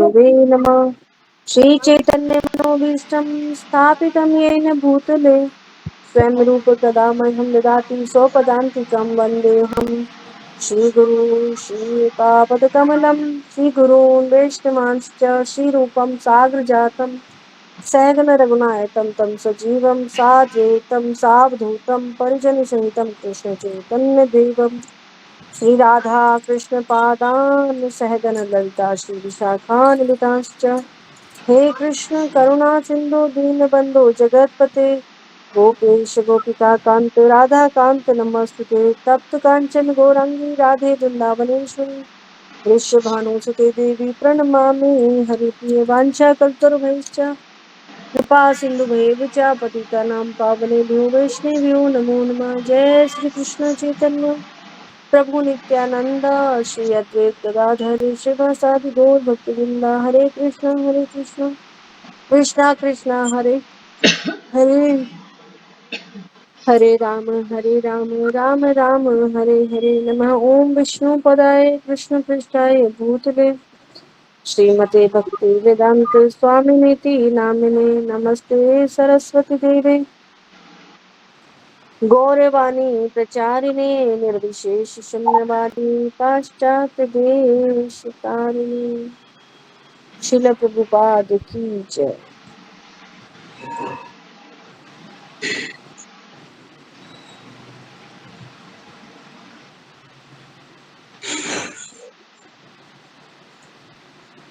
गुरुवे नमः। श्रीचैतन्यमनोभीष्टं स्थापितं येन भूतले स्वयं रूप कदा मह्यं ददाति स्वपदान्तिकं वन्देऽहं श्रीगुरू श्रीयुतापदकमलं श्रीगुरून् वैष्णवांश्च श्रीरूपं साग्रजातं सहगन रघुनायकं तं सजीवं साद्वैतं सावधूतं परिजनसहितं कृष्णचैतन्यदेवं श्रीराधा कृष्णपादान् सहगन ललिता श्रीविशाखान्वितांश्च हे कृष्ण करुणा सिंधु दीनबंधु जगतपते गोपेश गोपिका कांत राधा कांत नमस्तुते तप्त कांचन गौरांगी राधे वृंदावनेश्वरी वृषभानुसुते देवी प्रणमामि हरिप्रिय वाञ्छा कल्पतरुभ्यश्च कृपा सिन्धुभैव च पतितानां पावनेभ्यो वैष्णवेभ्यो नमो नमः। जय श्री कृष्ण चैतन्य प्रभु नित्यानंद श्री अद्वैत गदाधर शिवासादि गौर भक्तवृंदा हरे कृष्ण कृष्णा कृष्णा हरे हरे हरे राम राम राम हरे हरे नमः। ओम विष्णु पदाय कृष्ण पृष्ठाय भूतले श्रीमते भक्ति वेदांत स्वामिनीति नामिने नमस्ते सरस्वती देवे गौरवाणी प्रचारिणे निर्विशेष शून्यवादी पाश्चात्य देश तारिणी शिल प्रभुपाद की जय।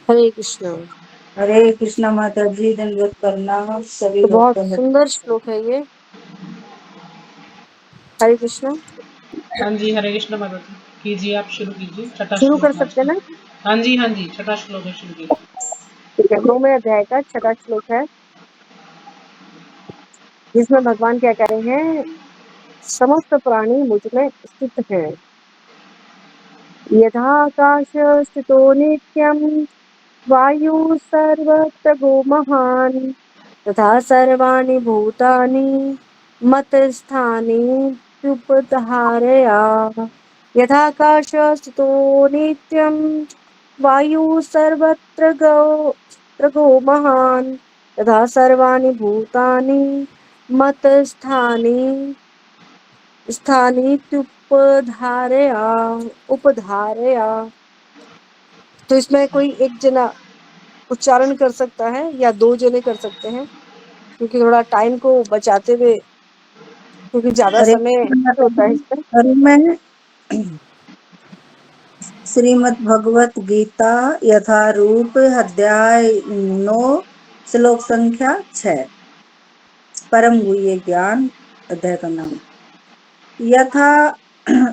हरे कृष्णा। हरे कृष्णा माता जी, दंडवत प्रणाम सभी तो बहुत भक्तों में। सुंदर श्लोक है ये। हरे कृष्णा। हाँ जी, हरे कृष्ण माता जी। कीजिए, आप शुरू कीजिए। छठा शुरू कर श्लोक आज सकते हैं का। ना? हाँ जी, छठा श्लोक है, शुरू कीजिए। ठीक है, 9वें अध्याय का छठा श्लोक है जिसमें भगवान क्या कह रहे हैं, समस्त प्राणी मुझ में स्थित हैं। यथाकाश स्थितो नित्यं वायु सर्वत्र गो महान् तथा सर्वाणि भूतानि मतस्थानि उपधारया। यथाकाश स्थितो नित्यं वायु सर्वत्र गो महान् तथा सर्वाणि भूतानि मतस्थानि स्थानीत्युपधारया उपधारया। तो इसमें कोई एक जना उच्चारण कर सकता है या दो जने कर सकते हैं, क्योंकि थोड़ा टाइम को बचाते हुए, क्योंकि ज्यादा हरे समय कृष्णा नहीं माता होता है जी, इसमें। और मैं श्रीमद् भगवत गीता यथारूप अध्याय 9 श्लोक संख्या 6 परम गुह्य ज्ञान अध्याय का नाम। यथा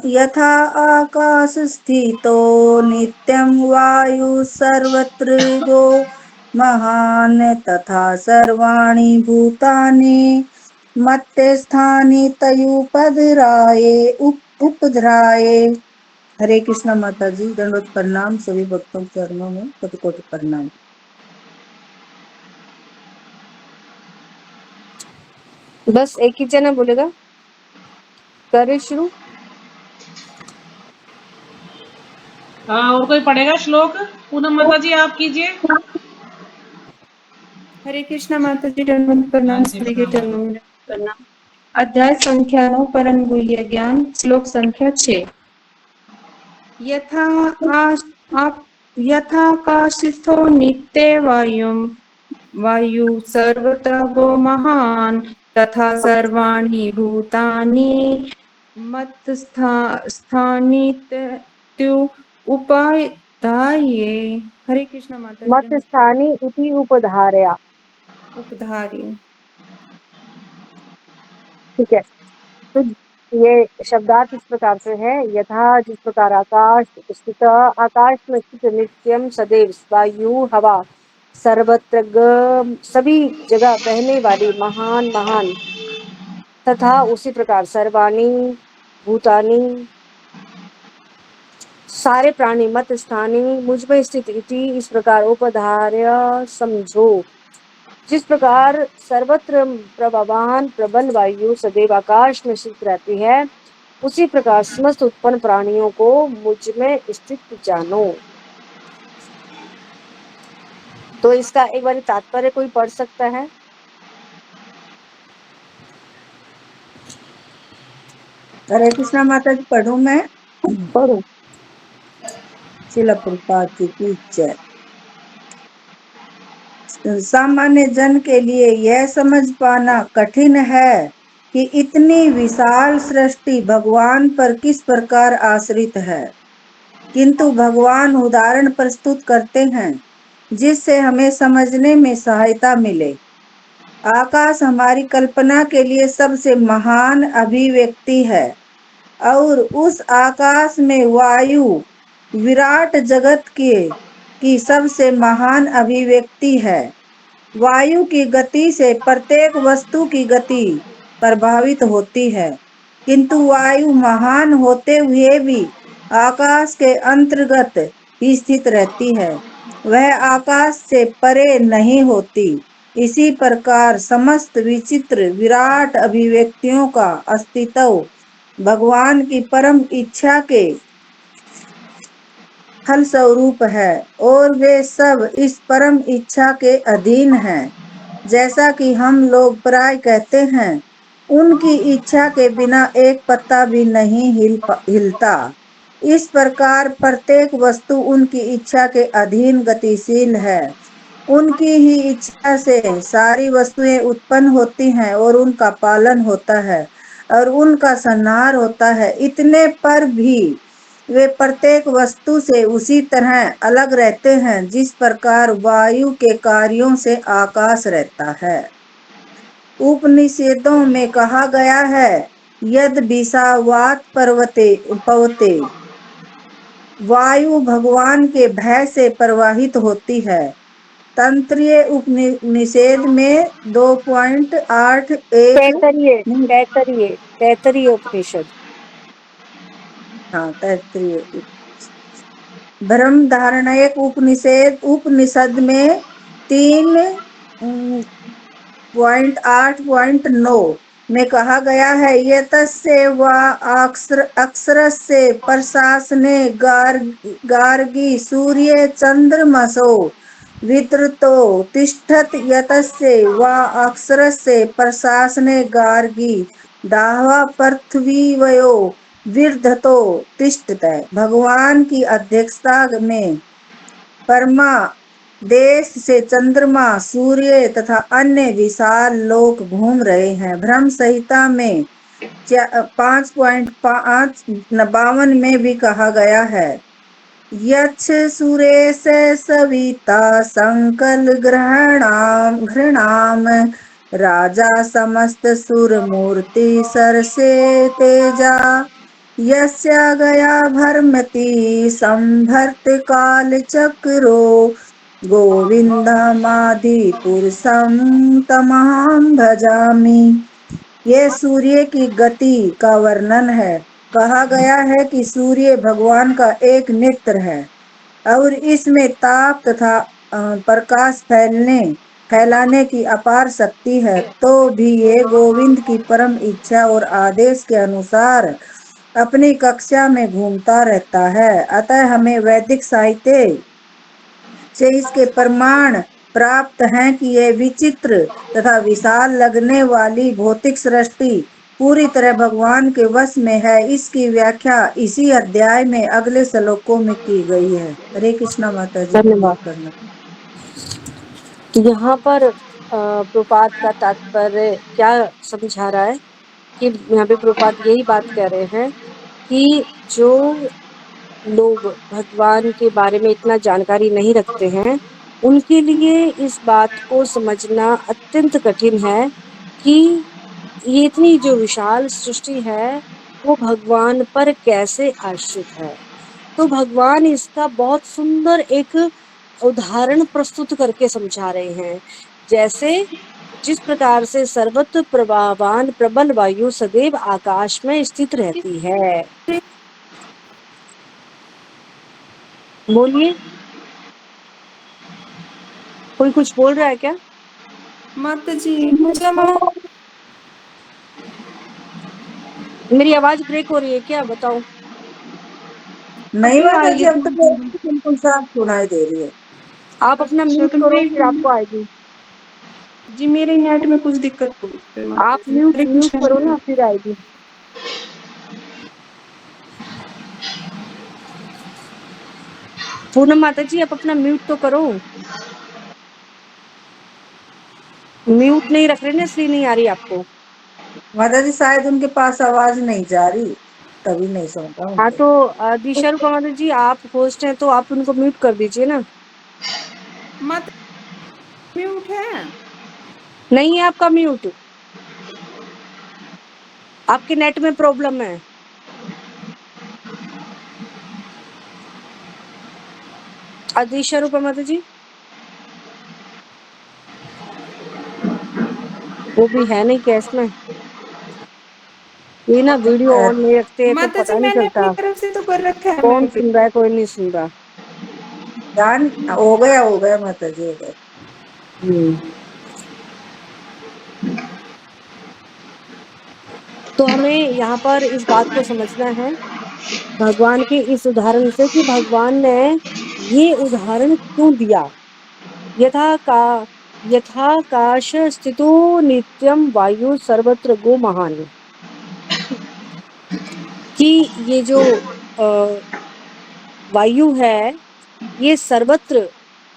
यथा आकाश स्थितो नित्यं वायु सर्वत्र गो महान् तथा सर्वाणि भूतानि मत्स्थानि तयुपधराये उपधराये। हरे कृष्णा माता जी, दंडवत प्रणाम सभी भक्तों के चरणों में कोटि कोटि प्रणाम। बस एक ही जना बोलेगा, करे शुरू। हाँ, और कोई पढ़ेगा श्लोक? पूनम माता जी, आप कीजिए। हरे कृष्णा माता जी, दंडवत प्रणाम हाँ जी, सभी के प्रणाम माता चरणों जी। में प्रणाम। अध्याय संख्या 9 परम गुह्य ज्ञान श्लोक संख्या 6। यथा यथाकाशिस्थो नित्ये वायु सर्वत्र गो महान् तथा सर्वाणि भूतानि मत्स्थानीत्यु उपाधाये। हरे कृष्णा माता जी, मत स्थानी इति उपधारया। उपधार्य। ठीक है, तो ये शब्दार्थ इस प्रकार से है। यथा जिस प्रकार आकाश स्थित, आकाश में स्थित नित्यम सदैव वायु हवा सर्वत्र सभी जगह बहने वाली महान महान तथा उसी प्रकार सर्वाणी भूतानी सारे प्राणी मत स्थानी मुझ में स्थित इति इस प्रकार उपधार्य समझो। जिस प्रकार सर्वत्र प्रभावान प्रबल वायु सदैव आकाश में स्थित रहती है, उसी प्रकार समस्त उत्पन्न प्राणियों को मुझ में स्थित जानो। तो इसका एक बार तात्पर्य कोई पढ़ सकता है? हरे कृष्णा माता जी, पढ़ूं मैं? पढ़ो। शिला प्रभुपाद जी की जय। सामान्य जन के लिए यह समझ पाना कठिन है कि इतनी विशाल सृष्टि भगवान पर किस प्रकार आश्रित है, किंतु भगवान उदाहरण प्रस्तुत करते हैं जिससे हमें समझने में सहायता मिले। आकाश हमारी कल्पना के लिए सबसे महान अभिव्यक्ति है और उस आकाश में वायु विराट जगत की सबसे महान अभिव्यक्ति है। वायु की गति से प्रत्येक वस्तु की गति प्रभावित होती है, किंतु वायु महान होते हुए भी आकाश के अंतर्गत ही स्थित रहती है, वह आकाश से परे नहीं होती। इसी प्रकार समस्त विचित्र विराट अभिव्यक्तियों का अस्तित्व भगवान की परम इच्छा के फलस्वरूप है और वे सब इस परम इच्छा के अधीन हैं। जैसा कि हम लोग प्राय कहते हैं, उनकी इच्छा के बिना एक पत्ता भी नहीं हिलता। इस प्रकार प्रत्येक वस्तु उनकी इच्छा के अधीन गतिशील है। उनकी ही इच्छा से सारी वस्तुएं उत्पन्न होती हैं और उनका पालन होता है और उनका संहार होता है। इतने पर भी वे प्रत्येक वस्तु से उसी तरह अलग रहते हैं जिस प्रकार वायु के कार्यों से आकाश रहता है। उपनिषदों में कहा गया है, यद विषावात पवते, वायु भगवान के भय से प्रवाहित होती है। तंत्रीय उपनिषद में 2.81 तैतरीय उपनिषद। हाँ, तैत्तिरीय। ब्रह्म धारणयक उपनिषद में 3.8.9 में कहा गया है, यतस्य वा अक्षरस्य प्रशासने गार्गी सूर्य चंद्रमसो वितृतो तिष्ठत, यतस्य वा अक्षरस्य प्रशासने गार्गी दाहवा पृथ्वीवयो विर्धतो तिष्ठत। भगवान की अध्यक्षता में परमा देश से चंद्रमा, सूर्य तथा अन्य विशाल लोक घूम रहे हैं। ब्रह्म संहिता में 5.552 में भी कहा गया है, यच्छ सुरेश सविता संकल घृणाम राजा समस्त सुर मूर्ति सरसे तेजा, यस्या गया भर्मति संभर्त काल चक्रो गोविंदमादि पुरुषम तमहं भजामि। ये सूर्य की गति का वर्णन है। कहा गया है कि सूर्य भगवान का एक नेत्र है और इसमें ताप तथा प्रकाश फैलाने की अपार शक्ति है, तो भी ये गोविंद की परम इच्छा और आदेश के अनुसार अपनी कक्षा में घूमता रहता है। अतः हमें वैदिक साहित्य से इसके प्रमाण प्राप्त हैं कि यह विचित्र तथा विशाल लगने वाली भौतिक सृष्टि पूरी तरह भगवान के वश में है। इसकी व्याख्या इसी अध्याय में अगले श्लोकों में की गई है। हरे कृष्णा माता जी, धन्यवाद। करना। यहाँ पर प्रपात का तात्पर्य क्या समझा रहा है कि यहाँ पे प्रपात यही बात कह रहे हैं कि जो लोग भगवान के बारे में इतना जानकारी नहीं रखते हैं, उनके लिए इस बात को समझना अत्यंत कठिन है कि ये इतनी जो विशाल सृष्टि है वो भगवान पर कैसे आश्रित है। तो भगवान इसका बहुत सुंदर एक उदाहरण प्रस्तुत करके समझा रहे हैं। जैसे जिस प्रकार से सर्वत्र प्रवाहवान प्रबल वायु सदैव आकाश में स्थित रहती है। बोलिए, कोई कुछ बोल रहा है क्या? माता जी, मतलब मेरी आवाज ब्रेक हो रही है क्या? बताओ। नहीं अभी माता आई जी, है अब तो बिल्कुल साफ सुनाई दे रही है। आप अपना अच्छा, म्यूट तो करो, मैं फिर आपको आएगी। जी मेरे नेट में कुछ दिक्कत हो रही है माता आप जी। म्यूट हरे म्यूट करो कृष्ण। ना, फिर आएगी। पूनम माता जी, आप अपना म्यूट तो करो। म्यूट नहीं रख रहे ना, इसलिए नहीं आ रही आपको। माता जी शायद उनके पास आवाज नहीं जा रही, तभी नहीं सुन रहा हाँ उनको। तो दिशा रूपा माता जी, आप होस्ट हैं तो आप उनको म्यूट कर दीजिए ना। मत म्यूट है। नहीं है आपका म्यूट, आपके नेट में प्रॉब्लम है। दिशा रूपा माता जी, वो भी है नहीं क्या इसमें? ये ना वीडियो ऑन नहीं रखते हैं तो माता जी पता नहीं मैंने अपनी चलता तरफ से तो कर रखा है कौन म्यूट। सुन रहा है कोई नहीं सुन रहा। जान हो गया माता जी, हो गया। तो हमें यहाँ पर इस बात को समझना है भगवान के इस उदाहरण से कि भगवान ने ये उदाहरण क्यों दिया। यथाकाश स्थितो नित्यम वायु सर्वत्र गो महान, कि ये जो वायु है ये सर्वत्र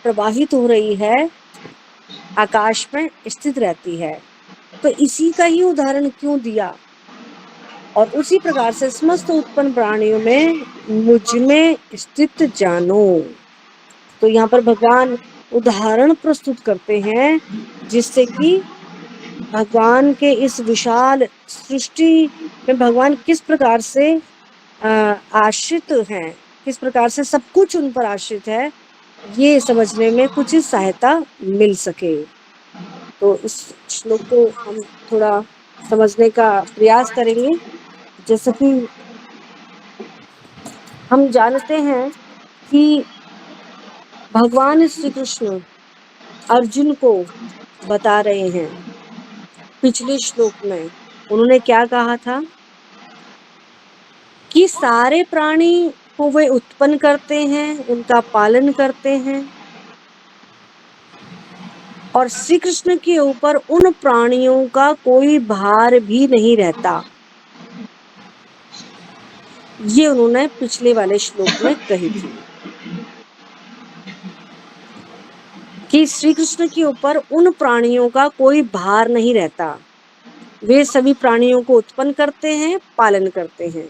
प्रवाहित हो रही है, आकाश में स्थित रहती है। तो इसी का ही उदाहरण क्यों दिया, और उसी प्रकार से समस्त उत्पन्न प्राणियों में मुझ में स्थित जानो। तो यहाँ पर भगवान उदाहरण प्रस्तुत करते हैं जिससे कि भगवान के इस विशाल सृष्टि में भगवान किस प्रकार से आश्रित हैं, किस प्रकार से सब कुछ उन पर आश्रित है, ये समझने में कुछ सहायता मिल सके। तो इस श्लोक को हम थोड़ा समझने का प्रयास करेंगे। जैसे कि हम जानते हैं कि भगवान श्री कृष्ण अर्जुन को बता रहे हैं, पिछले श्लोक में उन्होंने क्या कहा था कि सारे प्राणी को वे उत्पन्न करते हैं, उनका पालन करते हैं, और श्री कृष्ण के ऊपर उन प्राणियों का कोई भार भी नहीं रहता। ये उन्होंने पिछले वाले श्लोक में कही थी कि श्री कृष्ण के ऊपर उन प्राणियों का कोई भार नहीं रहता, वे सभी प्राणियों को उत्पन्न करते हैं, पालन करते हैं।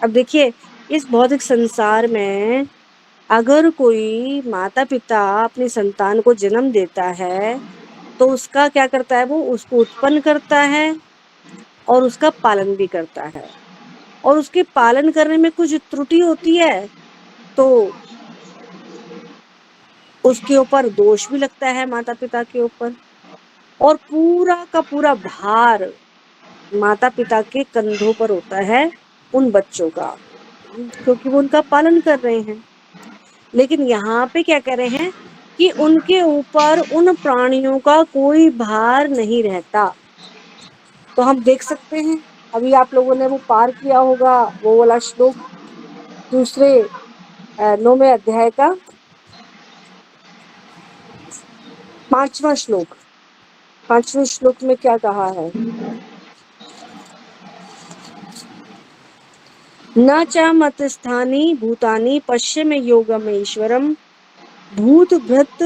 अब देखिए, इस भौतिक संसार में अगर कोई माता पिता अपनी संतान को जन्म देता है तो उसका क्या करता है, वो उसको उत्पन्न करता है और उसका पालन भी करता है, और उसके पालन करने में कुछ त्रुटि होती है तो उसके ऊपर दोष भी लगता है माता पिता के ऊपर, और पूरा का पूरा भार माता पिता के कंधों पर होता है उन बच्चों का, क्योंकि वो उनका पालन कर रहे हैं। लेकिन यहाँ पे क्या कह रहे हैं कि उनके ऊपर उन प्राणियों का कोई भार नहीं रहता। तो हम देख सकते हैं, अभी आप लोगों ने वो पार किया होगा वो वाला श्लोक, दूसरे 9वें अध्याय का 5वां श्लोक। 5वें श्लोक में क्या कहा है, न च मत स्थानी भूतानि पश्चिम योगम ईश्वरम भूत भृत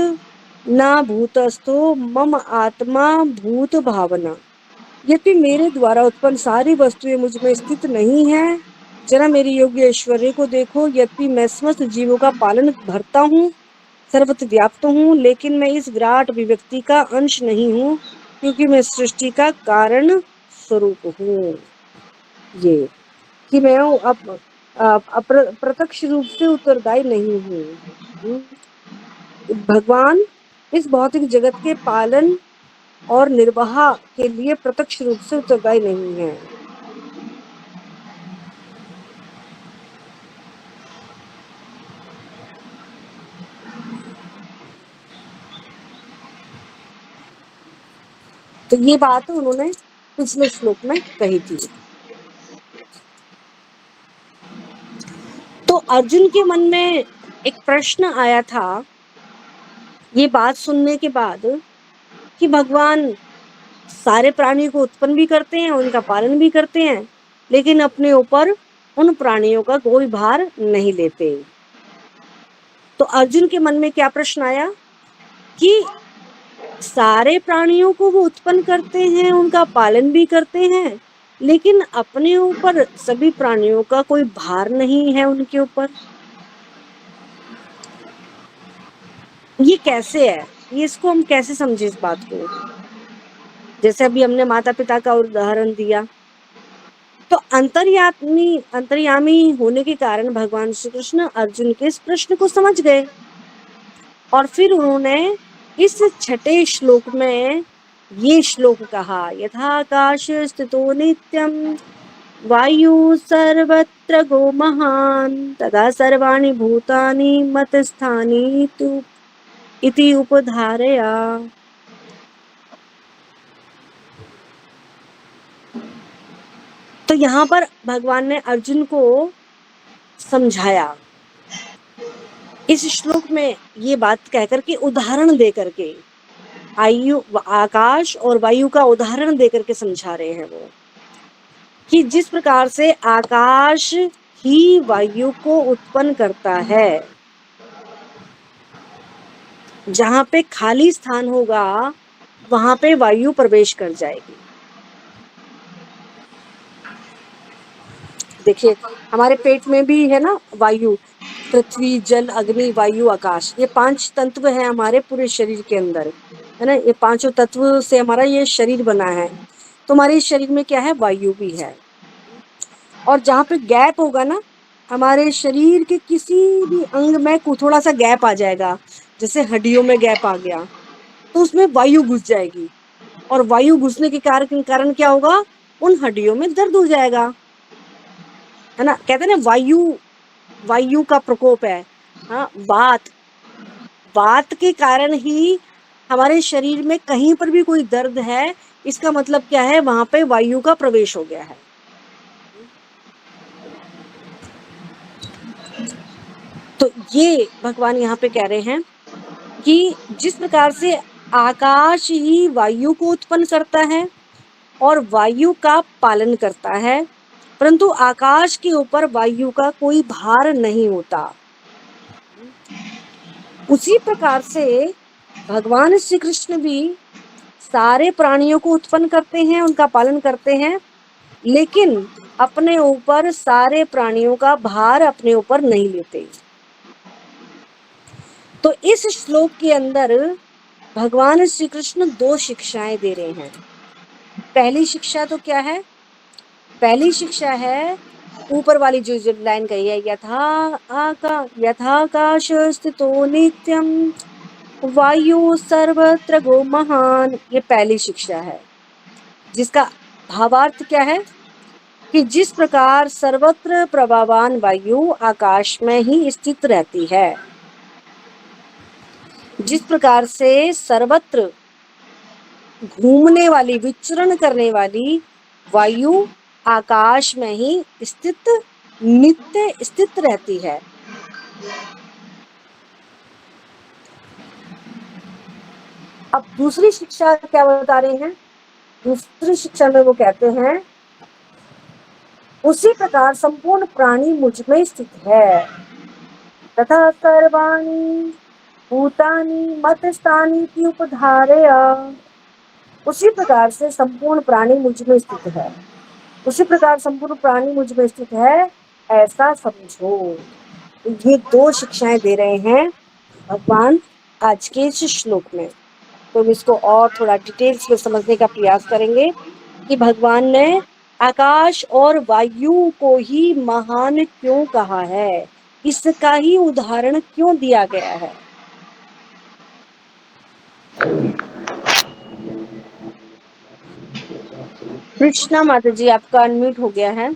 न भूतस्थो मम आत्मा भूत भावना। यद्यपि मेरे द्वारा उत्पन्न सारी वस्तुएं मुझ में स्थित नहीं है, जरा मेरी योग्य ऐश्वर्य को देखो। यद्यपि मैं समस्त जीवों का पालन भरता हूँ, सर्वत्र व्याप्त हूँ, लेकिन मैं इस विराट अभिव्यक्ति का अंश नहीं हूँ, क्योंकि मैं सृष्टि का कारण स्वरूप हूँ। ये कि मैं प्रत्यक्ष रूप से उत्तरदायी नहीं हूँ। भगवान इस भौतिक जगत के पालन और निर्वाह के लिए प्रत्यक्ष रूप से उत्तरदायी नहीं है। तो ये बात उन्होंने पिछले श्लोक में कही थी। तो अर्जुन के मन में एक प्रश्न आया था ये बात सुनने के बाद कि भगवान सारे प्राणियों को उत्पन्न भी करते हैं, उनका पालन भी करते हैं, लेकिन अपने ऊपर उन प्राणियों का कोई भार नहीं लेते। तो अर्जुन के मन में क्या प्रश्न आया कि सारे प्राणियों को वो उत्पन्न करते हैं, उनका पालन भी करते हैं, लेकिन अपने ऊपर सभी प्राणियों का कोई भार नहीं है उनके ऊपर। ये कैसे है? ये इसको हम कैसे समझे इस बात को? जैसे अभी हमने माता पिता का उदाहरण दिया, तो अंतर्यामी होने के कारण भगवान श्री कृष्ण अर्जुन के इस प्रश्न को समझ गए और फिर उन्होंने इस 6ठे श्लोक में ये श्लोक कहा, यथाकाश स्थितो नित्यम वायु सर्वत्र गो महान तदा सर्वाणि भूतानि मतस्थानि तु इति उपधारया। तो यहाँ पर भगवान ने अर्जुन को समझाया इस श्लोक में ये बात कहकर के, उदाहरण दे करके, आकाश और वायु का उदाहरण दे करके समझा रहे हैं वो, कि जिस प्रकार से आकाश ही वायु को उत्पन्न करता है, जहां पे खाली स्थान होगा वहां पे वायु प्रवेश कर जाएगी। देखिए हमारे पेट में भी है ना वायु, पृथ्वी जल अग्नि वायु आकाश, ये 5 तत्व हैं हमारे पूरे शरीर के अंदर, है ना। ये 5 तत्व से हमारा ये शरीर बना है। तो हमारे शरीर में क्या है? वायु भी है। और जहाँ पे गैप होगा ना, हमारे शरीर के किसी भी अंग में थोड़ा सा गैप आ जाएगा, जैसे हड्डियों में गैप आ गया, तो उसमें वायु घुस जाएगी और वायु घुसने के कारण क्या होगा? उन हड्डियों में दर्द हो जाएगा, है ना। कहते हैं ना वायु का प्रकोप है। हाँ, बात के कारण ही हमारे शरीर में कहीं पर भी कोई दर्द है, इसका मतलब क्या है? वहां पे वायु का प्रवेश हो गया है। तो ये भगवान यहाँ पे कह रहे हैं कि जिस प्रकार से आकाश ही वायु को उत्पन्न करता है और वायु का पालन करता है, परंतु आकाश के ऊपर वायु का कोई भार नहीं होता, उसी प्रकार से भगवान श्री कृष्ण भी सारे प्राणियों को उत्पन्न करते हैं, उनका पालन करते हैं, लेकिन अपने ऊपर सारे प्राणियों का भार अपने ऊपर नहीं लेते। तो इस श्लोक के अंदर भगवान श्री कृष्ण 2 शिक्षाएं दे रहे हैं। पहली शिक्षा तो क्या है? पहली शिक्षा है ऊपर वाली जो लाइन कही है, यथाकाश स्थितो नित्यम वायु सर्वत्र गो महान। ये पहली शिक्षा है, जिसका भावार्थ क्या है कि जिस प्रकार सर्वत्र प्रभावान वायु आकाश में ही स्थित रहती है, जिस प्रकार से सर्वत्र घूमने वाली, विचरण करने वाली वायु आकाश में ही नित्य स्थित रहती है। अब दूसरी शिक्षा क्या बता रहे हैं? दूसरी शिक्षा में वो कहते हैं, उसी प्रकार संपूर्ण प्राणी मुझ में स्थित है, तथा सर्वाणि भूतानि मतस्थानि की उपधारया। उसी प्रकार से संपूर्ण प्राणी मुझ में स्थित है, उसी प्रकार संपूर्ण प्राणी मुझ में स्थित है, ऐसा समझो। ये 2 शिक्षाएं दे रहे हैं भगवान आज के इस श्लोक में। तो हम इसको और थोड़ा डिटेल्स में समझने का प्रयास करेंगे कि भगवान ने आकाश और वायु को ही महान क्यों कहा है, इसका ही उदाहरण क्यों दिया गया है। कृष्णा माता जी, आपका अनम्यूट हो गया है।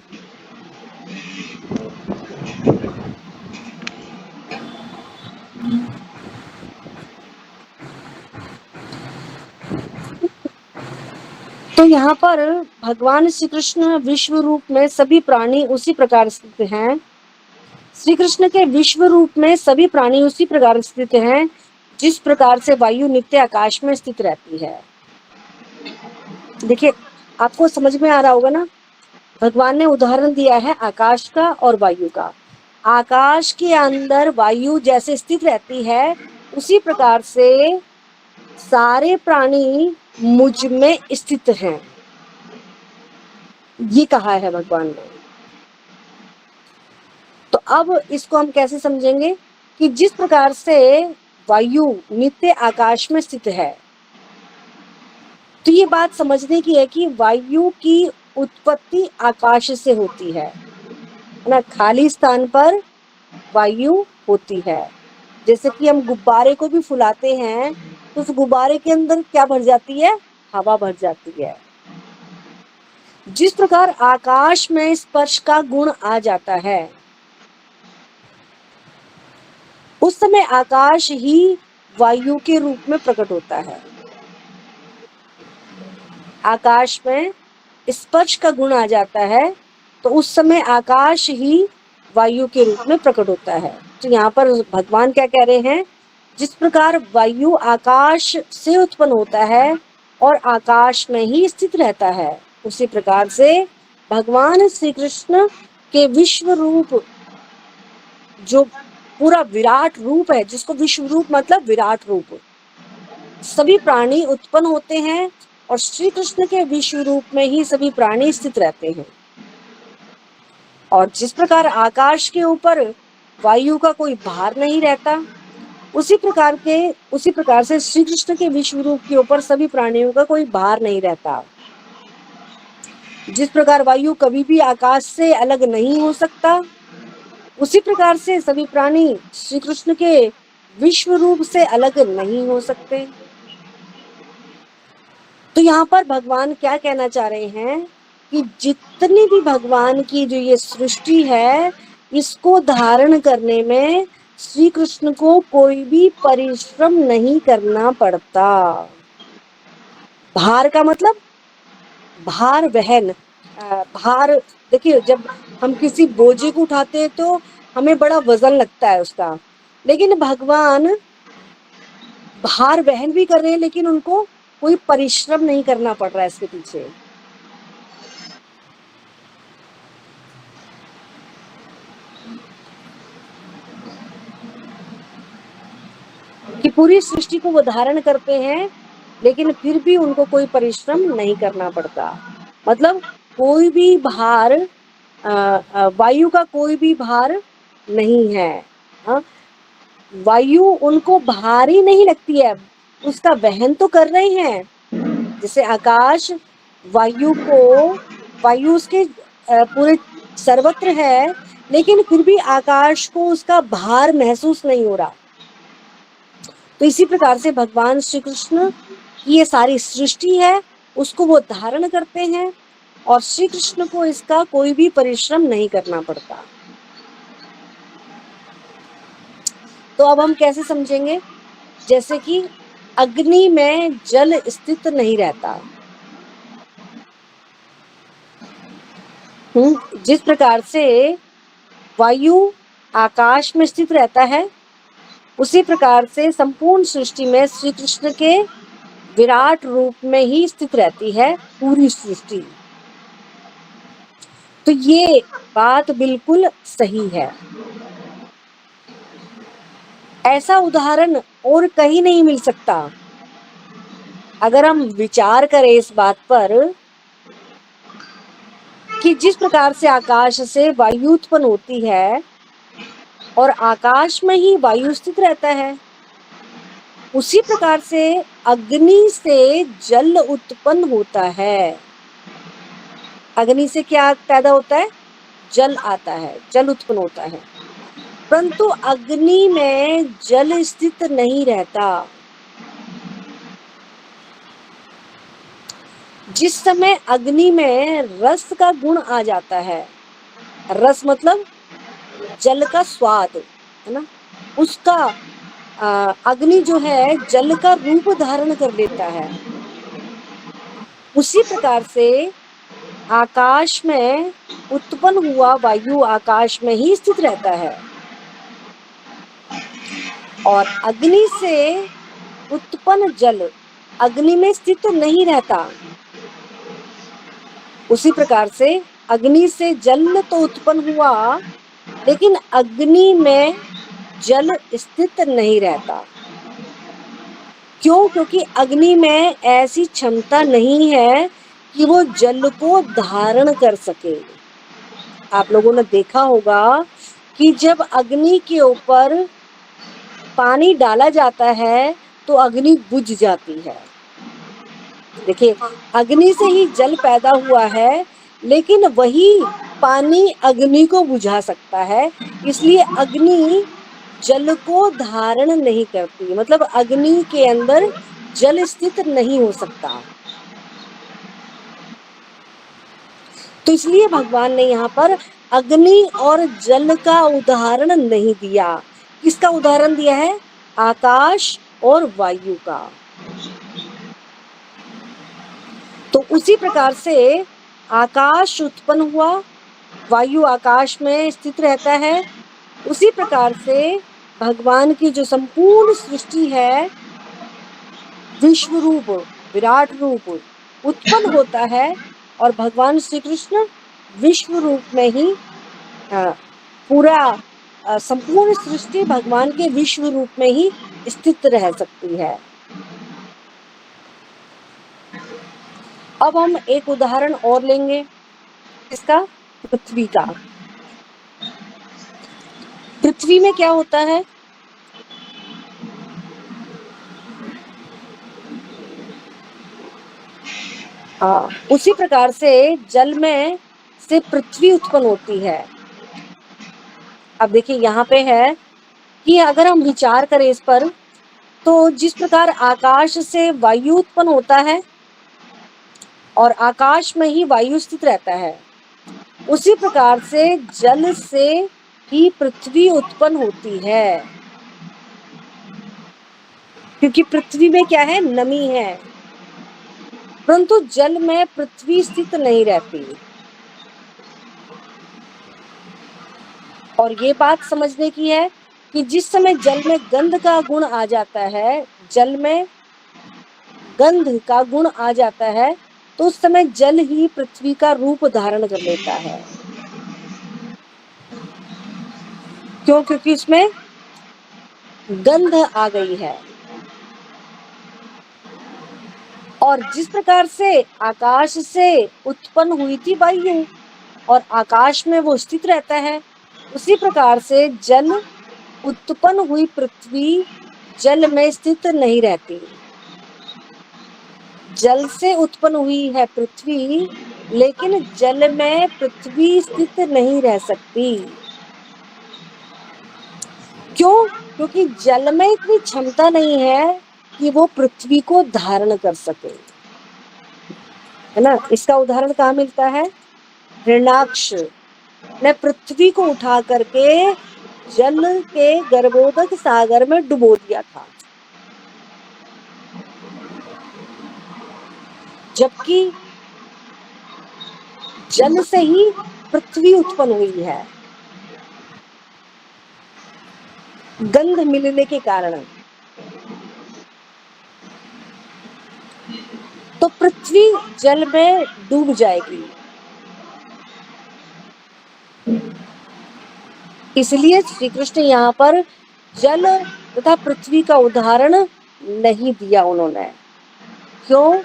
तो यहाँ पर भगवान श्री कृष्ण विश्व रूप में सभी प्राणी उसी प्रकार स्थित हैं। श्री कृष्ण के विश्व रूप में सभी प्राणी उसी प्रकार स्थित हैं जिस प्रकार से वायु नित्य आकाश में स्थित रहती है। देखिए, आपको समझ में आ रहा होगा ना, भगवान ने उदाहरण दिया है आकाश का और वायु का। आकाश के अंदर वायु जैसे स्थित रहती है, उसी प्रकार से सारे प्राणी मुझ में स्थित हैं, ये कहा है भगवान ने। तो अब इसको हम कैसे समझेंगे कि जिस प्रकार से वायु नित्य आकाश में स्थित है, तो ये बात समझने की है कि वायु की उत्पत्ति आकाश से होती है ना। खाली स्थान पर वायु होती है। जैसे कि हम गुब्बारे को भी फुलाते हैं तो उस गुब्बारे के अंदर क्या भर जाती है? हवा भर जाती है। जिस प्रकार आकाश में स्पर्श का गुण आ जाता है, उस समय आकाश ही वायु के रूप में प्रकट होता है। आकाश में स्पर्श का गुण आ जाता है तो उस समय आकाश ही वायु के रूप में प्रकट होता है। तो यहाँ पर भगवान क्या कह रहे हैं? जिस प्रकार वायु आकाश से उत्पन्न होता है और आकाश में ही स्थित रहता है, उसी प्रकार से भगवान श्री कृष्ण के विश्व रूप, जो पूरा विराट रूप है, जिसको विश्व रूप मतलब विराट रूप, सभी प्राणी उत्पन्न होते हैं और श्री कृष्ण के विश्व रूप में ही सभी प्राणी स्थित रहते हैं। और जिस प्रकार आकाश के ऊपर वायु का कोई भार नहीं रहता, उसी प्रकार से श्री कृष्ण के विश्व रूप के ऊपर सभी प्राणियों का कोई भार नहीं रहता। जिस प्रकार वायु कभी भी आकाश से अलग नहीं हो सकता, उसी प्रकार से सभी प्राणी श्री कृष्ण के विश्व रूप से अलग नहीं हो सकते। तो यहाँ पर भगवान क्या कहना चाह रहे हैं कि जितनी भी भगवान की जो ये सृष्टि है, इसको धारण करने में श्री कृष्ण को कोई भी परिश्रम नहीं करना पड़ता। भार का मतलब भार वहन, भार, देखिए जब हम किसी बोझे को उठाते हैं तो हमें बड़ा वजन लगता है उसका, लेकिन भगवान भार वहन भी कर रहे हैं, लेकिन उनको कोई परिश्रम नहीं करना पड़ रहा है इसके पीछे। कि पूरी सृष्टि को वो धारण करते हैं, लेकिन फिर भी उनको कोई परिश्रम नहीं करना पड़ता। मतलब कोई भी भार, वायु का कोई भी भार नहीं है। वायु उनको भारी नहीं लगती है, उसका वहन तो कर रहे हैं। जैसे आकाश वायु उसके पूरे सर्वत्र है, लेकिन फिर भी आकाश को उसका भार महसूस नहीं हो रहा। तो इसी प्रकार से भगवान श्री कृष्ण की ये सारी सृष्टि है, उसको वो धारण करते हैं और श्री कृष्ण को इसका कोई भी परिश्रम नहीं करना पड़ता। तो अब हम कैसे समझेंगे? जैसे कि अग्नि में जल स्थित नहीं रहता, जिस प्रकार से वायु आकाश में स्थित रहता है, उसी प्रकार से संपूर्ण सृष्टि में श्री कृष्ण के विराट रूप में ही स्थित रहती है पूरी सृष्टि। तो ये बात बिल्कुल सही है। ऐसा उदाहरण और कहीं नहीं मिल सकता। अगर हम विचार करें इस बात पर कि जिस प्रकार से आकाश से वायु उत्पन्न होती है और आकाश में ही वायु स्थित रहता है, उसी प्रकार से अग्नि से जल उत्पन्न होता है। अग्नि से क्या पैदा होता है? जल आता है, जल उत्पन्न होता है। परंतु अग्नि में जल स्थित नहीं रहता। जिस समय अग्नि में रस का गुण आ जाता है, रस मतलब जल का स्वाद, है ना, उसका अग्नि जो है जल का रूप धारण कर लेता है। उसी प्रकार से आकाश में उत्पन्न हुआ वायु आकाश में ही स्थित रहता है। और अग्नि से उत्पन्न जल अग्नि में स्थित नहीं रहता। उसी प्रकार से अग्नि से जल तो उत्पन्न हुआ, लेकिन अग्नि में जल स्थित नहीं रहता। क्यों? क्योंकि अग्नि में ऐसी क्षमता नहीं है कि वो जल को धारण कर सके। आप लोगों ने देखा होगा कि जब अग्नि के ऊपर पानी डाला जाता है तो अग्नि बुझ जाती है। देखिए, अग्नि से ही जल पैदा हुआ है, लेकिन वही पानी अग्नि को बुझा सकता है। इसलिए अग्नि जल को धारण नहीं करती, मतलब अग्नि के अंदर जल स्थित नहीं हो सकता। तो इसलिए भगवान ने यहाँ पर अग्नि और जल का उदाहरण नहीं दिया। किसका उदाहरण दिया है? आकाश और वायु का। तो उसी प्रकार से आकाश उत्पन्न हुआ, वायु आकाश में स्थित रहता है। उसी प्रकार से भगवान की जो संपूर्ण सृष्टि है, विश्व रूप, विराट रूप उत्पन्न होता है, और भगवान श्री कृष्ण विश्व रूप में ही पूरा संपूर्ण सृष्टि भगवान के विश्व रूप में ही स्थित रह सकती है। अब हम एक उदाहरण और लेंगे, इसका पृथ्वी का। पृथ्वी में क्या होता है? उसी प्रकार से जल में से पृथ्वी उत्पन्न होती है। अब देखिए यहाँ पे है कि अगर हम विचार करें इस पर, तो जिस प्रकार आकाश से वायु उत्पन्न होता है और आकाश में ही वायु स्थित रहता है, उसी प्रकार से जल से ही पृथ्वी उत्पन्न होती है। क्योंकि पृथ्वी में क्या है? नमी है, परंतु जल में पृथ्वी स्थित नहीं रहती। और ये बात समझने की है कि जिस समय जल में गंध का गुण आ जाता है, जल में गंध का गुण आ जाता है, तो उस समय जल ही पृथ्वी का रूप धारण कर लेता है। क्यों? क्योंकि उसमें गंध आ गई है। और जिस प्रकार से आकाश से उत्पन्न हुई थी वायु और आकाश में वो स्थित रहता है, उसी प्रकार से जल उत्पन्न हुई पृथ्वी जल में स्थित नहीं रहती। जल से उत्पन्न हुई है पृथ्वी, लेकिन जल में पृथ्वी स्थित नहीं रह सकती। क्यों? क्योंकि जल में इतनी क्षमता नहीं है कि वो पृथ्वी को धारण कर सके, है ना। इसका उदाहरण कहाँ मिलता है? हिरण्याक्ष ने पृथ्वी को उठा करके जल के गर्भोदक सागर में डुबो दिया था, जबकि जल से ही पृथ्वी उत्पन्न हुई है, गंध मिलने के कारण। तो पृथ्वी जल में डूब जाएगी। इसलिए श्री कृष्ण यहाँ पर जल तथा पृथ्वी का उदाहरण नहीं दिया उन्होंने। क्यों?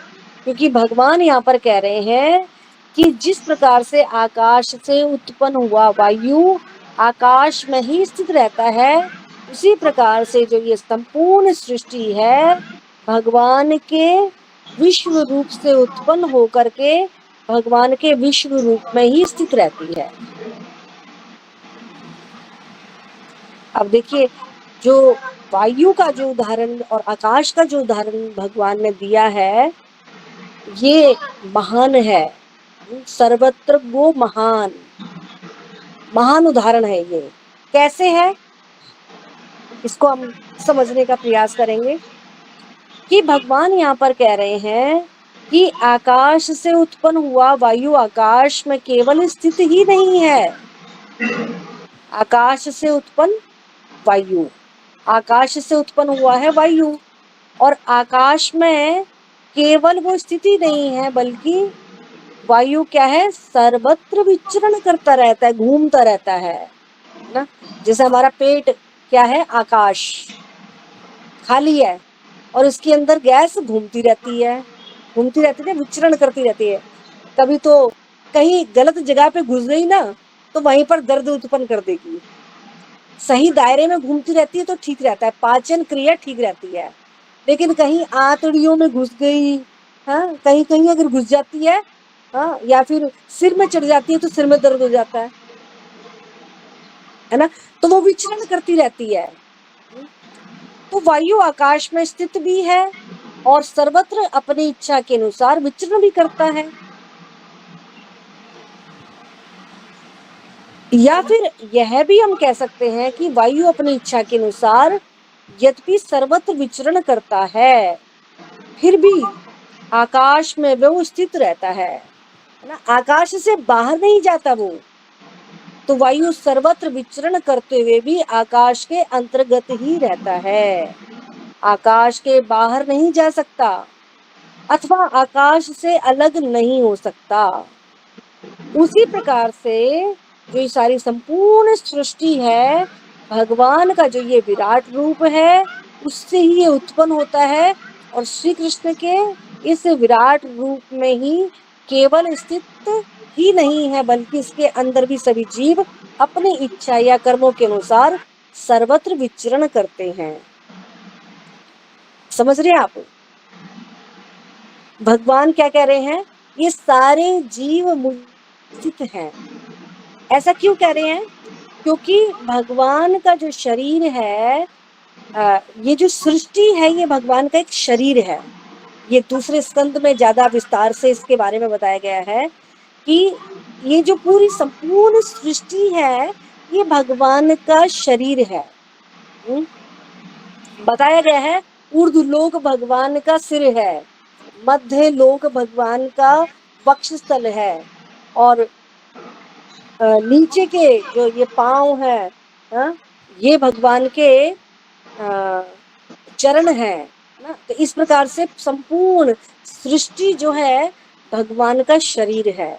क्योंकि भगवान यहाँ पर कह रहे हैं कि जिस प्रकार से आकाश से उत्पन्न हुआ वायु आकाश में ही स्थित रहता है, उसी प्रकार से जो ये संपूर्ण सृष्टि है भगवान के विश्व रूप से उत्पन्न होकर के भगवान के विश्व रूप में ही स्थित रहती है। अब देखिए, जो वायु का जो उदाहरण और आकाश का जो उदाहरण भगवान ने दिया है, ये महान है, सर्वत्र वो महान महान उदाहरण है। ये कैसे है, इसको हम समझने का प्रयास करेंगे कि भगवान यहाँ पर कह रहे हैं कि आकाश से उत्पन्न हुआ वायु आकाश में केवल स्थित ही नहीं है। आकाश से उत्पन्न वायु आकाश से उत्पन्न हुआ है वायु, और आकाश में केवल वो स्थिति नहीं है, बल्कि वायु क्या है, सर्वत्र विचरण करता रहता है, घूमता रहता है ना। जैसे हमारा पेट क्या है, आकाश खाली है, और इसके अंदर गैस घूमती रहती है, विचरण करती रहती है। कभी तो कहीं गलत जगह पे घुस गई ना, तो वहीं पर दर्द उत्पन्न कर देगी। सही दायरे में घूमती रहती है तो ठीक रहता है, पाचन क्रिया ठीक रहती है। लेकिन कहीं आंतड़ियों में घुस गई, हाँ, कहीं कहीं अगर घुस जाती है, हाँ, या फिर सिर में चढ़ जाती है तो सिर में दर्द हो जाता है ना। तो वो विचरण करती रहती है। तो वायु आकाश में स्थित भी है और सर्वत्र अपनी इच्छा के अनुसार विचरण भी करता है। या फिर यह भी हम कह सकते हैं कि वायु अपनी इच्छा के अनुसार यद्यपि सर्वत्र विचरण करता है, फिर भी आकाश में वो स्थित रहता है ना, आकाश से बाहर नहीं जाता वो। तो वायु सर्वत्र विचरण करते हुए भी आकाश के अंतर्गत ही रहता है, आकाश के बाहर नहीं जा सकता अथवा आकाश से अलग नहीं हो सकता। उसी प्रकार से जो ये सारी संपूर्ण सृष्टि है, भगवान का जो ये विराट रूप है, उससे ही ये उत्पन्न होता है। और श्री कृष्ण के इस विराट रूप में ही केवल स्थित ही नहीं है, बल्कि इसके अंदर भी सभी जीव अपनी इच्छा या कर्मों के अनुसार सर्वत्र विचरण करते हैं। समझ रहे हैं आप? भगवान क्या कह रहे हैं, ये सारे जीव स्थित हैं। ऐसा क्यों कह रहे हैं? क्योंकि भगवान का जो शरीर है, ये जो सृष्टि है, ये भगवान का एक शरीर है। ये दूसरे स्कंद में ज्यादा विस्तार से इसके बारे में बताया गया है कि ये जो पूरी संपूर्ण सृष्टि है, ये भगवान का शरीर है। बताया गया है, ऊर्ध्व लोक भगवान का सिर है, मध्य लोक भगवान का वक्षस्थल है, और नीचे के जो ये पांव है, ये भगवान के चरण है ना। तो इस प्रकार से संपूर्ण सृष्टि जो है भगवान का शरीर है,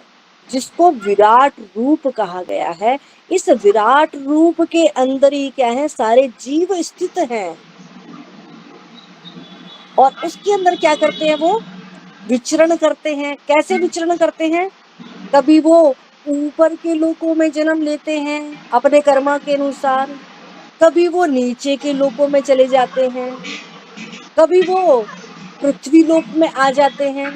जिसको विराट रूप कहा गया है। इस विराट रूप के अंदर ही क्या है, सारे जीव स्थित हैं, और उसके अंदर क्या करते हैं, वो विचरण करते हैं। कैसे विचरण करते हैं? कभी वो ऊपर के लोकों में जन्म लेते हैं अपने कर्मा के अनुसार, कभी वो नीचे के लोकों में चले जाते हैं, कभी वो पृथ्वी लोक में आ जाते हैं।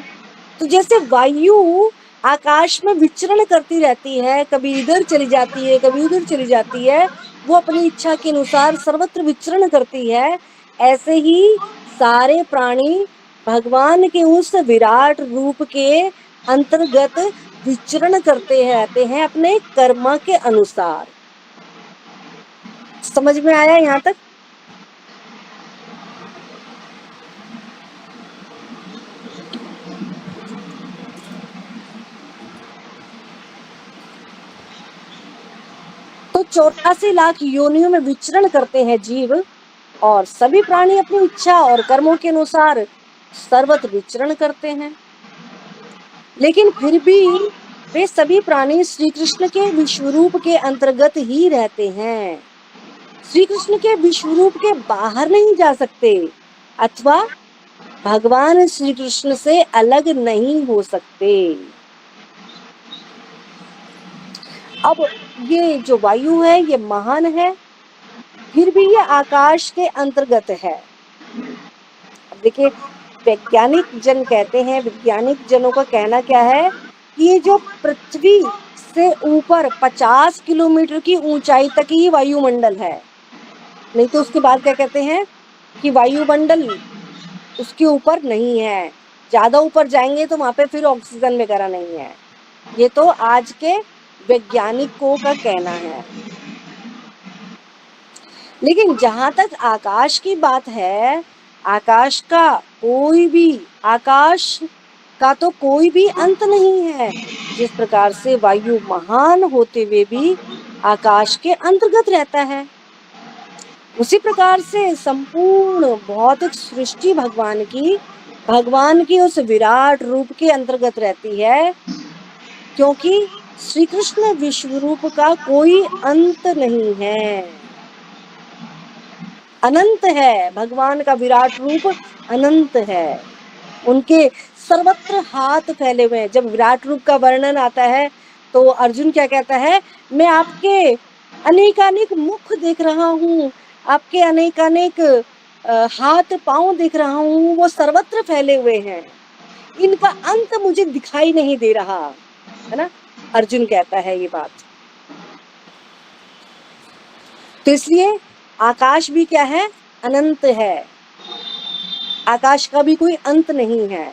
तो जैसे वायु आकाश में विचरण करती रहती है, कभी इधर चली जाती है, कभी उधर चली जाती है, वो अपनी इच्छा के अनुसार सर्वत्र विचरण करती है, ऐसे ही सारे प्राणी भगवान के उस विराट रूप के अंतर्गत विचरण करते रहते हैं अपने कर्म के अनुसार। समझ में आया यहाँ तक? तो 84 लाख योनियों में विचरण करते हैं जीव, और सभी प्राणी अपनी इच्छा और कर्मों के अनुसार सर्वत्र विचरण करते हैं। लेकिन फिर भी वे सभी प्राणी श्री कृष्ण के विश्वरूप के अंतर्गत ही रहते हैं, श्री कृष्ण के विश्वरूप के बाहर नहीं जा सकते, अथवा भगवान श्री कृष्ण से अलग नहीं हो सकते। अब ये जो वायु है, ये महान है, फिर भी ये आकाश के अंतर्गत है। अब देखिए, वैज्ञानिक जन कहते हैं, वैज्ञानिक जनों का कहना क्या है कि ये जो पृथ्वी से ऊपर 50 किलोमीटर की ऊंचाई तक ही वायुमंडल है, नहीं तो उसके बाद क्या कहते हैं कि वायुमंडल उसके ऊपर नहीं है, ज्यादा ऊपर जाएंगे तो वहां पे फिर ऑक्सीजन वगैरह नहीं है। ये तो आज के वैज्ञानिकों का कहना है। लेकिन जहां तक आकाश की बात है, आकाश का तो कोई भी अंत नहीं है। जिस प्रकार से वायु महान होते हुए भी आकाश के अंतर्गत रहता है, उसी प्रकार से संपूर्ण भौतिक सृष्टि भगवान की उस विराट रूप के अंतर्गत रहती है, क्योंकि श्री कृष्ण विश्व रूप का कोई अंत नहीं है, अनंत है। भगवान का विराट रूप अनंत है, उनके सर्वत्र हाथ फैले हुए हैं। जब विराट रूप का वर्णन आता है तो अर्जुन क्या कहता है, मैं आपके अनेकानेक मुख देख रहा हूँ, आपके अनेकानेक हाथ पांव देख रहा हूँ, वो सर्वत्र फैले हुए हैं, इनका अंत मुझे दिखाई नहीं दे रहा, है ना। अर्जुन कहता है ये बात। तो इसलिए आकाश भी क्या है, अनंत है, आकाश का भी कोई अंत नहीं है।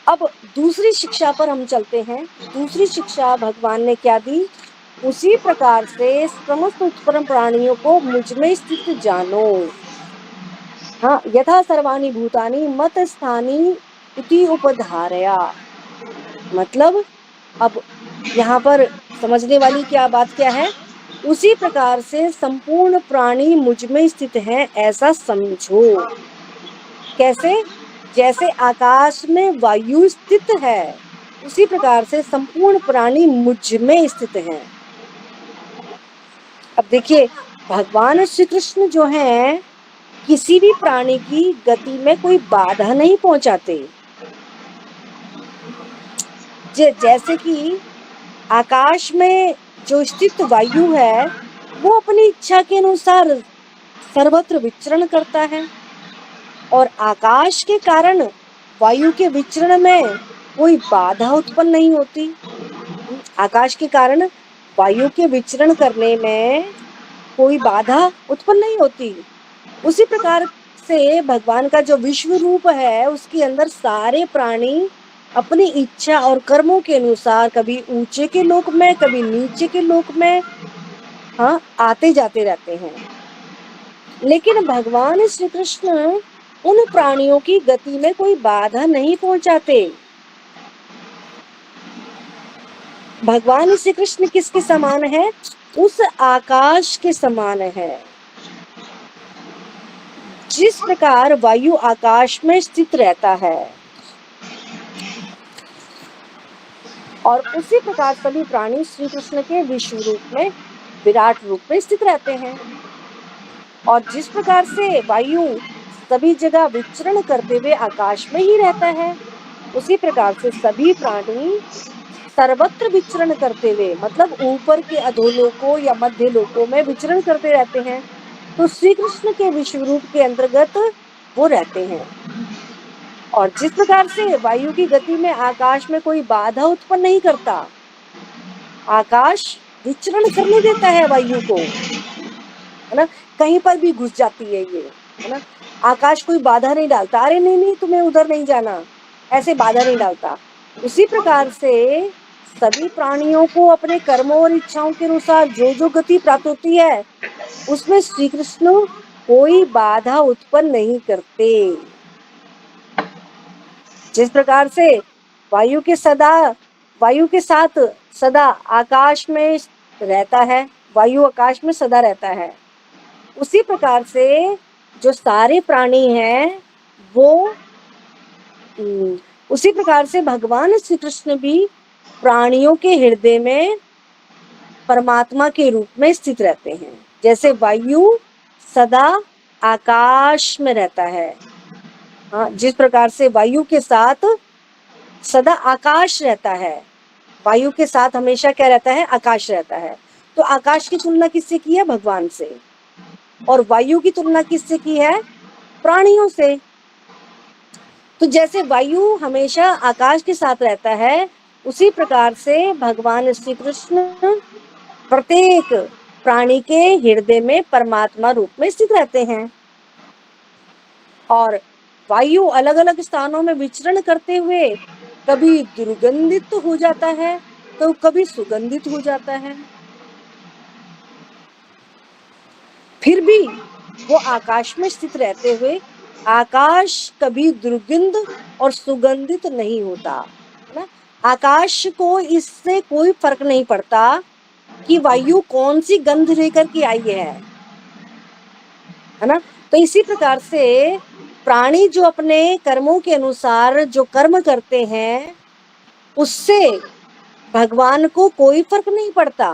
अब दूसरी शिक्षा पर हम चलते हैं। दूसरी शिक्षा भगवान ने क्या दी, उसी प्रकार से समस्त उत्पन्न प्राणियों को मुझ में स्थित जानो। हाँ, यथा सर्वाणि भूतानि मत स्थानी इति उपधारया। मतलब अब यहाँ पर समझने वाली क्या बात क्या है, उसी प्रकार से संपूर्ण प्राणी मुझ में स्थित है ऐसा समझो। कैसे, जैसे आकाश में वायु स्थित है, उसी प्रकार से संपूर्ण प्राणी मुझ में स्थित है। अब देखिए, भगवान श्री कृष्ण जो हैं, किसी भी प्राणी की गति में कोई बाधा नहीं पहुंचाते। जैसे कि आकाश में जो स्थित वायु है, वो अपनी इच्छा के अनुसार सर्वत्र विचरण करता है, और आकाश के कारण वायु के विचरण में कोई बाधा उत्पन्न नहीं होती। आकाश के कारण वायु के विचरण करने में कोई बाधा उत्पन्न नहीं होती। उसी प्रकार से भगवान का जो विश्व रूप है, उसके अंदर सारे प्राणी अपनी इच्छा और कर्मों के अनुसार कभी ऊंचे के लोक में, कभी नीचे के लोक में, हाँ, आते जाते रहते हैं। लेकिन भगवान श्री कृष्ण उन प्राणियों की गति में कोई बाधा नहीं पहुंचाते। भगवान श्री कृष्ण किसके समान है, उस आकाश के समान है। जिस प्रकार वायु आकाश में स्थित रहता है, और उसी प्रकार सभी प्राणी श्री कृष्ण के विश्व रूप में, विराट रूप में स्थित रहते हैं। और जिस प्रकार से वायु सभी जगह विचरण करते हुए आकाश में ही रहता है, उसी प्रकार से सभी प्राणी सर्वत्र विचरण करते हुए, मतलब ऊपर के अधोलोकों या मध्य लोकों में विचरण करते रहते हैं। तो श्री कृष्ण के विश्व रूप के अंतर्गत वो रहते हैं। और जिस प्रकार से वायु की गति में आकाश में कोई बाधा उत्पन्न नहीं करता, आकाश विचरण करने देता है वायु को, है ना, कहीं पर भी घुस जाती है ये, है ना। आकाश कोई बाधा नहीं डालता, अरे नहीं नहीं तुम्हें उधर नहीं जाना, ऐसे बाधा नहीं डालता। उसी प्रकार से सभी प्राणियों को अपने कर्मों और इच्छाओं के अनुसार जो जो गति प्राप्त होती है, उसमें श्री कृष्ण कोई बाधा उत्पन्न नहीं करते। जिस प्रकार से वायु के साथ सदा आकाश में रहता है, वायु आकाश में सदा रहता है, उसी प्रकार से जो सारे प्राणी हैं वो उसी प्रकार से भगवान श्री कृष्ण भी प्राणियों के हृदय में परमात्मा के रूप में स्थित रहते हैं। जैसे वायु सदा आकाश में रहता है, हाँ, जिस प्रकार से वायु के साथ सदा आकाश रहता है, वायु के साथ हमेशा क्या रहता है, आकाश रहता है। तो आकाश की तुलना किससे की है, भगवान से। और वायु की तुलना किससे की है, प्राणियों से। तो जैसे वायु हमेशा आकाश के साथ रहता है, उसी प्रकार से भगवान श्री कृष्ण प्रत्येक प्राणी के हृदय में परमात्मा रूप में स्थित रहते हैं। और वायु अलग अलग स्थानों में विचरण करते हुए कभी दुर्गंधित हो जाता है तो कभी सुगंधित हो जाता है, फिर भी वो आकाश में स्थित रहते हुए आकाश कभी दुर्गंध और सुगंधित नहीं होता, है ना। आकाश को इससे कोई फर्क नहीं पड़ता कि वायु कौन सी गंध लेकर के आई है, है ना। तो इसी प्रकार से प्राणी जो अपने कर्मों के अनुसार जो कर्म करते हैं उससे भगवान को कोई फर्क नहीं पड़ता।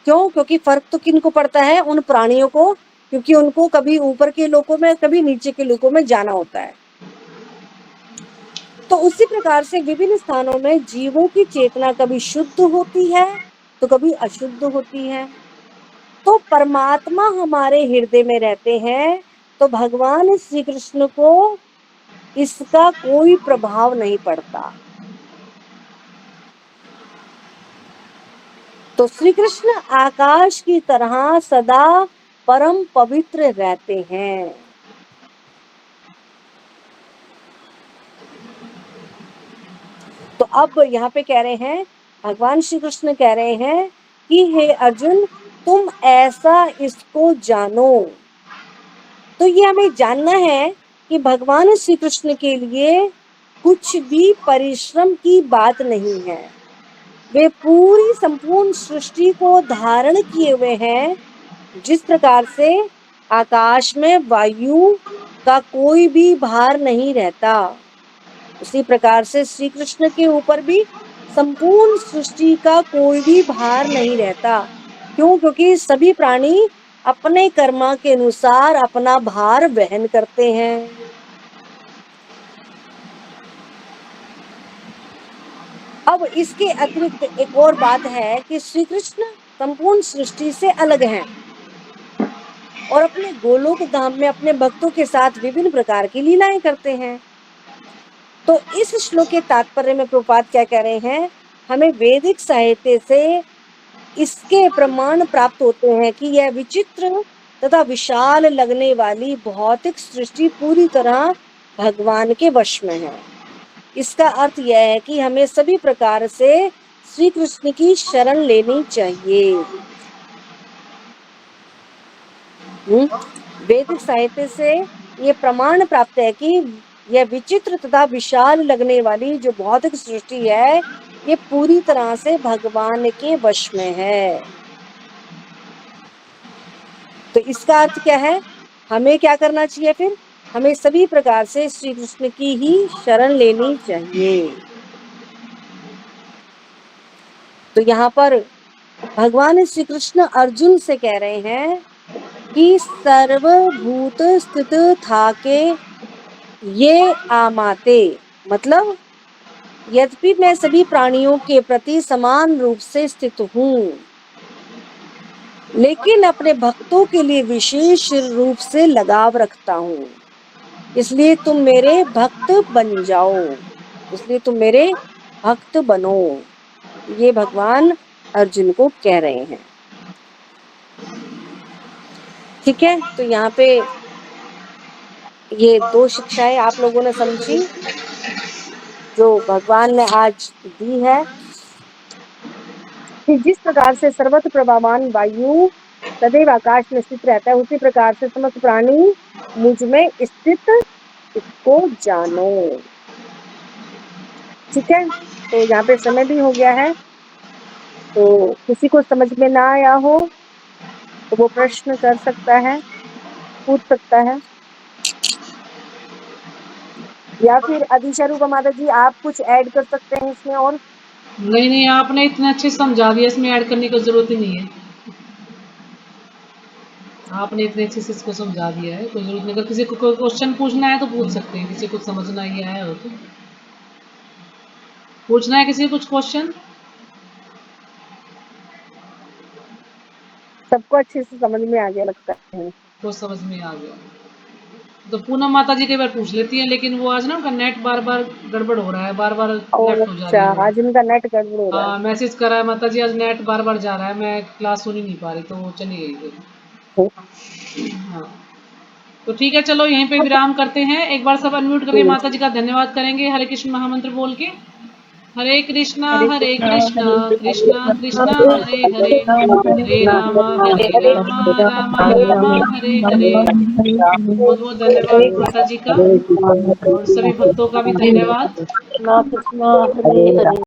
क्यों? क्योंकि फर्क तो किनको पड़ता है? उन प्राणियों को, क्योंकि उनको कभी ऊपर के लोकों में कभी नीचे के लोकों में जाना होता है। तो उसी प्रकार से विभिन्न स्थानों में जीवों की चेतना कभी शुद्ध होती है तो कभी अशुद्ध होती है। तो परमात्मा हमारे हृदय में रहते हैं तो भगवान श्री कृष्ण को इसका कोई प्रभाव नहीं पड़ता। तो श्री कृष्ण आकाश की तरह सदा परम पवित्र रहते हैं। तो अब यहाँ पे कह रहे हैं, भगवान श्री कृष्ण कह रहे हैं कि हे अर्जुन तुम ऐसा इसको जानो। तो ये हमें जानना है कि भगवान श्री कृष्ण के लिए कुछ भी परिश्रम की बात नहीं है। वे पूरी संपूर्ण सृष्टि को धारण किए हुए हैं। जिस प्रकार से आकाश में वायु का कोई भी भार नहीं रहता, उसी प्रकार से श्री कृष्ण के ऊपर भी संपूर्ण सृष्टि का कोई भी भार नहीं रहता। क्यों? क्योंकि सभी प्राणी अपने कर्मा के अनुसार अपना भार वहन करते हैं। अब इसके अतिरिक्त एक और बात है कि श्री कृष्ण संपूर्ण सृष्टि से अलग हैं और अपने गोलोक धाम में अपने भक्तों के साथ विभिन्न प्रकार की लीलाएं करते हैं। तो इस श्लोक के तात्पर्य में प्रभुपाद क्या कह रहे हैं? हमें वैदिक साहित्य से इसके प्रमाण प्राप्त होते हैं कि यह विचित्र तथा विशाल लगने वाली भौतिक सृष्टि पूरी तरह भगवान के वश में है। इसका अर्थ यह है कि हमें सभी प्रकार से श्री कृष्ण की शरण लेनी चाहिए। वैदिक साहित्य से ये प्रमाण प्राप्त है कि यह विचित्र तथा विशाल लगने वाली जो भौतिक सृष्टि है ये पूरी तरह से भगवान के वश में है। तो इसका अर्थ क्या है? हमें क्या करना चाहिए फिर? हमें सभी प्रकार से श्री कृष्ण की ही शरण लेनी चाहिए। तो यहाँ पर भगवान श्री कृष्ण अर्जुन से कह रहे हैं कि सर्वभूत स्थित था के ये आमाते, मतलब यद्यपि मैं सभी प्राणियों के प्रति समान रूप से स्थित हूँ लेकिन अपने भक्तों के लिए विशेष रूप से लगाव रखता हूँ, इसलिए तुम मेरे भक्त बन जाओ, इसलिए तुम मेरे भक्त बनो। ये भगवान अर्जुन को कह रहे हैं। ठीक है, तो यहाँ पे ये दो शिक्षाएं आप लोगों ने समझी जो भगवान ने आज दी है कि जिस प्रकार से सर्वत्र प्रभावान वायु सदैव आकाश में स्थित रहता है उसी प्रकार से समस्त प्राणी मुझ में स्थित, इसको जानो। ठीक है, तो यहाँ पे समय भी हो गया है, तो किसी को समझ में ना आया हो तो वो प्रश्न कर सकता है, पूछ सकता है, या फिर अदिशा रूपा माता जी आप कुछ ऐड कर सकते हैं इसमें। और नहीं, आपने इतने अच्छे समझा दिया, इसमें ऐड करने की जरूरत ही नहीं है। आपने इतने अच्छे से इसको समझा दिया है, कोई जरूरत नहीं। अगर किसी को कोई क्वेश्चन पूछना है तो पूछ सकते हैं, किसी को समझना ही आया हो तो पूछना है। किसी को कुछ क्वेश्चन? सबको अच्छे से समझ में आ गया लगता है। तो समझ में आ गया तो पूनम माता जी कई बार पूछ लेती है, लेकिन वो आज ना उनका नेट बार बार गड़बड़ हो रहा है, बार बार लेफ्ट हो जा रही है। आज उनका नेट गड़बड़ हो रहा है। हाँ, मैसेज करा है माता जी आज नेट बार बार जा रहा है, मैं क्लास सुन ही नहीं पा रही, तो वो चली गई फिर। हाँ, तो ठीक है, चलो यहीं पे विराम करते हैं। एक बार सब अनम्यूट करके माता जी का धन्यवाद करेंगे हरे कृष्ण महामंत्र बोल के। हरे कृष्णा कृष्णा कृष्णा हरे हरे, हरे राम राम राम हरे हरे। बहुत बहुत धन्यवाद माता जी का और सभी भक्तों का भी धन्यवाद। कृष्णा हरे हरे।